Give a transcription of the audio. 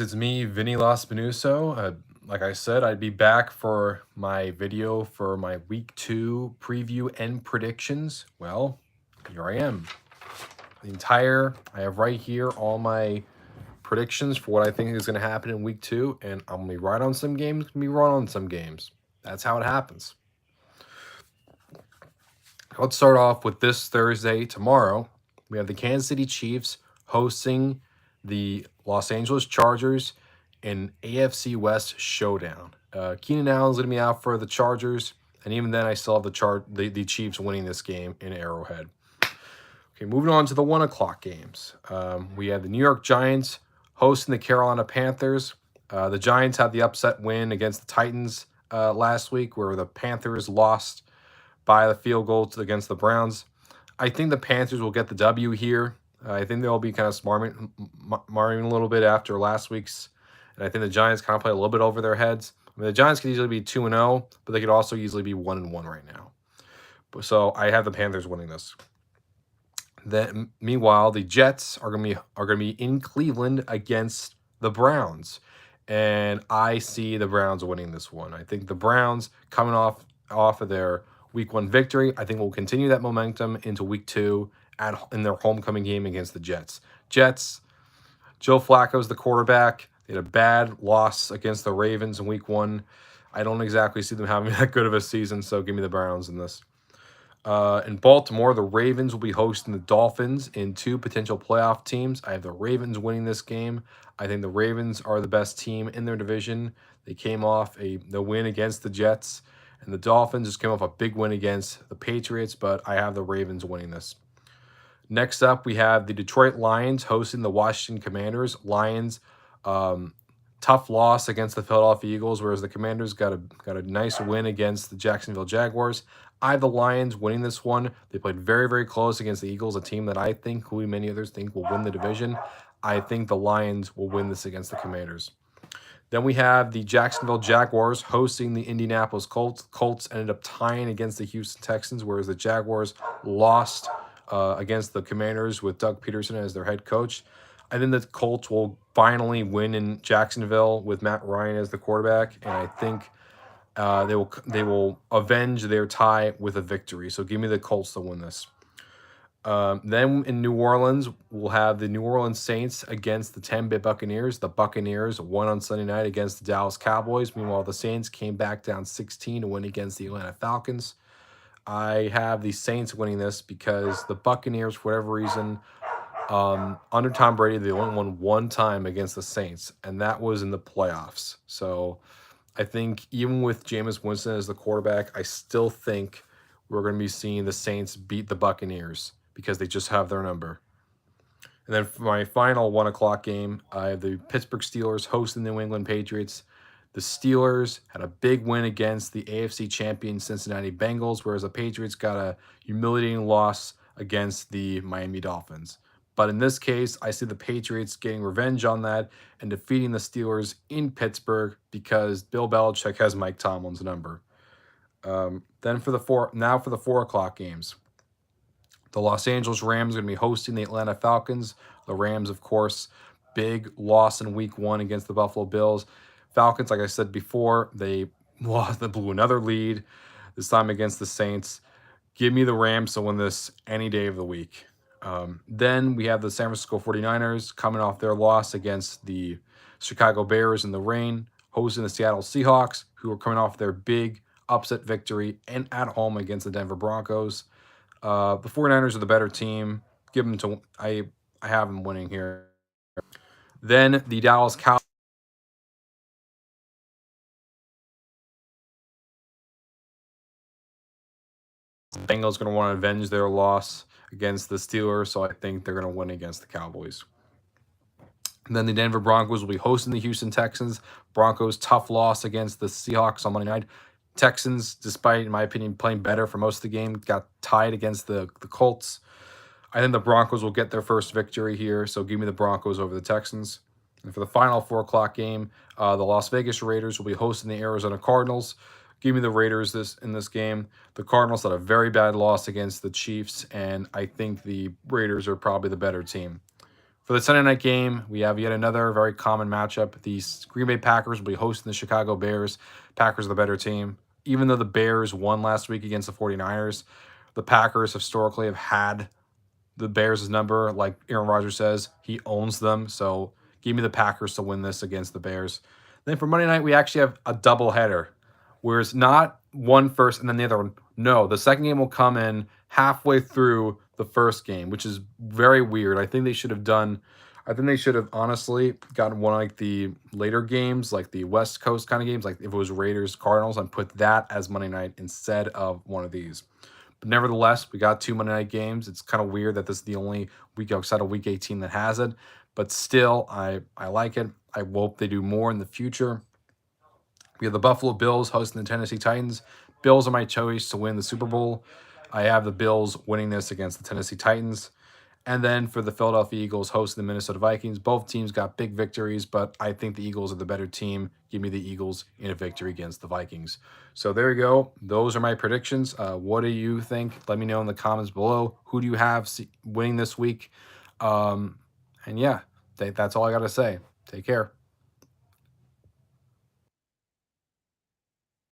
It's me, Vinny Lospinuso. Like I said, I'd be back for my video for my week 2 preview and predictions. Well, here I am. I have right here all my predictions for what I think is going to happen in week 2, and I'm going to be right on some games, going to be wrong on some games. That's how it happens. Let's start off with this Thursday. Tomorrow, we have the Kansas City Chiefs hosting the Los Angeles Chargers in AFC West showdown. Keenan Allen's going to be out for the Chargers, and even then, I still have the Chiefs winning this game in Arrowhead. Okay, moving on to the 1 o'clock games. We have the New York Giants hosting the Carolina Panthers. The Giants had the upset win against the Titans last week, where the Panthers lost by the field goal against the Browns. I think the Panthers will get the W here. I think they'll be kind of smarming a little bit after last week's. And I think the Giants kind of play a little bit over their heads. I mean, the Giants could easily be 2-0, but they could also easily be 1-1 right now. So I have the Panthers winning this. Then, meanwhile, the Jets are gonna be in Cleveland against the Browns, and I see the Browns winning this one. I think the Browns coming off of their Week 1 victory, I think will continue that momentum into Week 2 in their homecoming game against the Jets. Joe Flacco's the quarterback. They had a bad loss against the Ravens in Week 1. I don't exactly see them having that good of a season, so give me the Browns in this. In Baltimore, the Ravens will be hosting the Dolphins in 2 potential playoff teams. I have the Ravens winning this game. I think the Ravens are the best team in their division. They came off the win against the Jets, and the Dolphins just came off a big win against the Patriots, but I have the Ravens winning this. Next up, we have the Detroit Lions hosting the Washington Commanders. Lions, tough loss against the Philadelphia Eagles, whereas the Commanders got a nice win against the Jacksonville Jaguars. I have the Lions winning this one. They played very, very close against the Eagles, a team that I think, who many others think, will win the division. I think the Lions will win this against the Commanders. Then we have the Jacksonville Jaguars hosting the Indianapolis Colts. Colts ended up tying against the Houston Texans, whereas the Jaguars lost against the Commanders with Doug Peterson as their head coach. I think the Colts will finally win in Jacksonville with Matt Ryan as the quarterback, and I think they will avenge their tie with a victory. So give me the Colts to win this. Then in New Orleans, we'll have the New Orleans Saints against the Tampa Bay Buccaneers. The Buccaneers won on Sunday night against the Dallas Cowboys. Meanwhile, the Saints came back down 16 to win against the Atlanta Falcons. I have the Saints winning this because the Buccaneers, for whatever reason, under Tom Brady, they only won one time against the Saints, and that was in the playoffs. So I think even with Jameis Winston as the quarterback, I still think we're going to be seeing the Saints beat the Buccaneers because they just have their number. And then for my final 1 o'clock game, I have the Pittsburgh Steelers hosting the New England Patriots. The Steelers had a big win against the AFC champion Cincinnati Bengals, whereas the Patriots got a humiliating loss against the Miami Dolphins. But in this case, I see the Patriots getting revenge on that and defeating the Steelers in Pittsburgh because Bill Belichick has Mike Tomlin's number. Then for the 4 o'clock games, the Los Angeles Rams are going to be hosting the Atlanta Falcons. The Rams, of course, big loss in Week 1 against the Buffalo Bills. Falcons, like I said before, they blew another lead, this time against the Saints. Give me the Rams to win this any day of the week. Then we have the San Francisco 49ers coming off their loss against the Chicago Bears in the rain, hosting the Seattle Seahawks, who are coming off their big upset victory and at home against the Denver Broncos. The 49ers are the better team. I have them winning here. Then the Dallas Cowboys. Bengals going to want to avenge their loss against the Steelers, so I think they're going to win against the Cowboys. And then the Denver Broncos will be hosting the Houston Texans. Broncos, tough loss against the Seahawks on Monday night. Texans, despite, in my opinion, playing better for most of the game, got tied against the Colts. I think the Broncos will get their first victory here, so give me the Broncos over the Texans. And for the final 4 o'clock game, the Las Vegas Raiders will be hosting the Arizona Cardinals. Give me the Raiders in this game. The Cardinals had a very bad loss against the Chiefs, and I think the Raiders are probably the better team. For the Sunday night game, we have yet another very common matchup. The Green Bay Packers will be hosting the Chicago Bears. Packers are the better team. Even though the Bears won last week against the 49ers, the Packers historically have had the Bears' number. Like Aaron Rodgers says, he owns them. So give me the Packers to win this against the Bears. Then for Monday night, we actually have a doubleheader, where it's not one first and then the other one. No, the second game will come in halfway through the first game, which is very weird. I think they should have honestly gotten one of like the later games, like the West Coast kind of games, like if it was Raiders, Cardinals, and put that as Monday night instead of one of these. But nevertheless, we got 2 Monday night games. It's kind of weird that this is the only week outside of Week 18 that has it. But still, I like it. I hope they do more in the future. We have the Buffalo Bills hosting the Tennessee Titans. Bills are my choice to win the Super Bowl. I have the Bills winning this against the Tennessee Titans. And then for the Philadelphia Eagles hosting the Minnesota Vikings, both teams got big victories, but I think the Eagles are the better team. Give me the Eagles in a victory against the Vikings. So there you go. Those are my predictions. What do you think? Let me know in the comments below. Who do you have winning this week? And yeah, that's all I got to say. Take care.